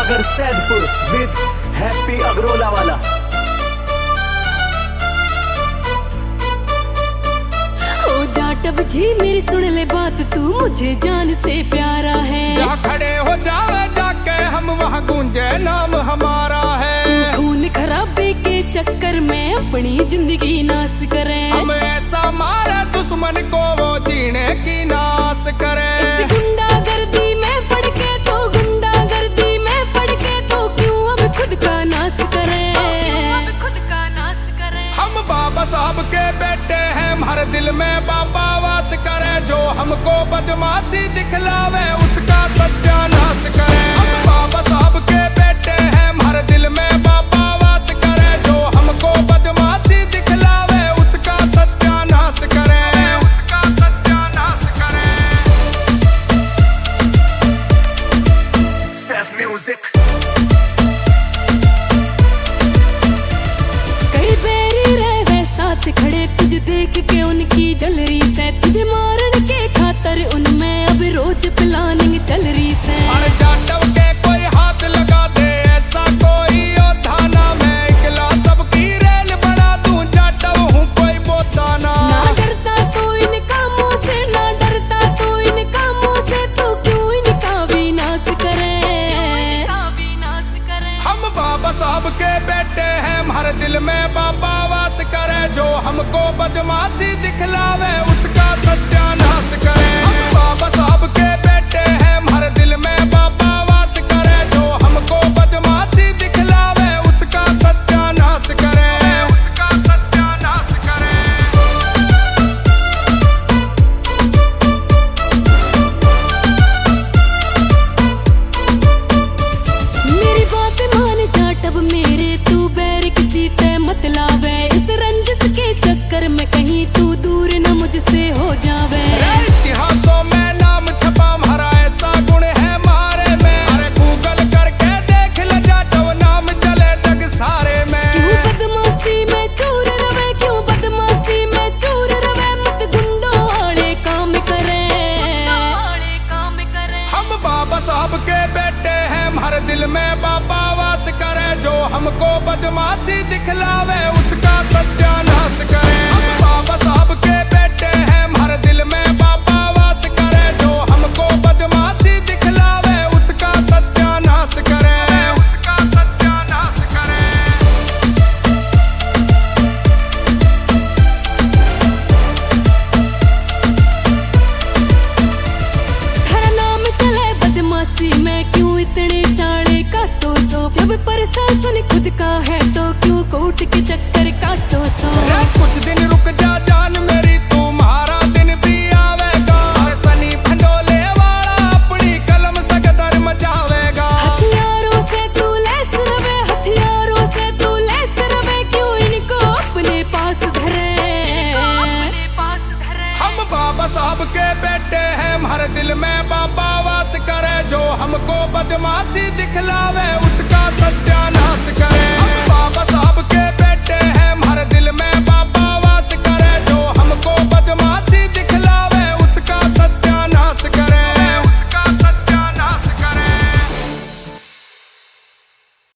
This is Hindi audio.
सागर सैदपुर विद हैप्पी अग्रोला वाला। ओ जाटब जी मेरी सुन ले बात, तू मुझे जान से प्यारा है। जा खड़े हो जावे जाके हम वहाँ गूंजे नाम हमारा है। खून खराबे के चक्कर में अपनी जिंदगी नाश करे। हम ऐसा मारे दुश्मन को वो जीने की नाश करे। इस गुंडागर्दी में पड़ के तो गुंडागर्दी में पड़ के तो क्यों अब खुद का नाश करे। हम बाबा साहब के बेटे हैं, हर दिल में बाबा वास करे। जो हमको बदमाशी दिखलावे उसका सत्यानाश करे। हम बाबा साहब के बेटे हैं, हर दिल में बाबा वास करे। जो हमको बदमाशी दिखलावे उसका सत्यानाश करे, उसका सत्यानाश करे। सैफ म्यूजिक। खड़े तुझे देख के उनकी जल रही है, तुझे मारने के खातर उनमें अब रोज प्लानिंग चल रही है। अरे जाटव के कोई हाथ लगा दे, ऐसा कोई योद्धा ना मैं इकला सबकी रेल बना दूं। जाटव हूँ कोई बोता ना डरता तो इन कामों से, ना डरता तो इन कामों से, तो क्यों इनका विनाश करे। हम बाबा साहब के बेटे हैं, हर दिल में बाबा वास करे। जो हमको बदमाशी दिखलावे उसका सत्यानाश करे। हम बाबा साहब के बेटे हैं, हर दिल में बाबा वास करे। जो हमको बदमाशी दिखलावे उसका सत्यानाश करे, उसका सत्यानाश करे। मेरी बात मान जाटब मेरे, तू बैर किसी ते मत लावे। इस रंजिश के चक्कर में कहीं तू दूर न मुझसे हो जावे। इतिहासों में नाम छपा हमारा, ऐसा गुण है मारे में। अरे गूगल करके देख ले जाटव, नाम चले जग सारे में। क्यों बदमाशी में चूर रवे, क्यों बदमाशी में चूर रवे, मत गुंडों वाले काम करे। हम बाबा साहब के बेटे हैं, हर दिल में बाबा वास करे। जो हमको बदमाशी दिखलावे उसका सत्यानाश करे। हम बाबा साहब के बेटे हैं, हर दिल में बाबा वास करे। जो हमको बदमाशी दिखलावे उसका सत्यानाश करे, उसका सत्यानाश करे। हर नाम चले बदमाशी में, क्यों इतने चाड़े काटो सो। जब प्रशासन खुद का है तो क्यों कोर्ट के चक्कर काटो सो। कुछ दिन रुक जा जान मेरी, तुम्हारा दिन भी आवेगा। हर सनी भंडोले वाला अपनी कलम से गदर मचावेगा। हथियारों से तू लैस रवे, हथियारों से तू लैस रवे, क्यों इनको अपने पास धरे। हम बाबा साहब के बेटे हैं, हर दिल में बाबा वास करे। जो हमको बदमाशी दिखलावे उसका सत्यानाश करे। हम बाबा साहब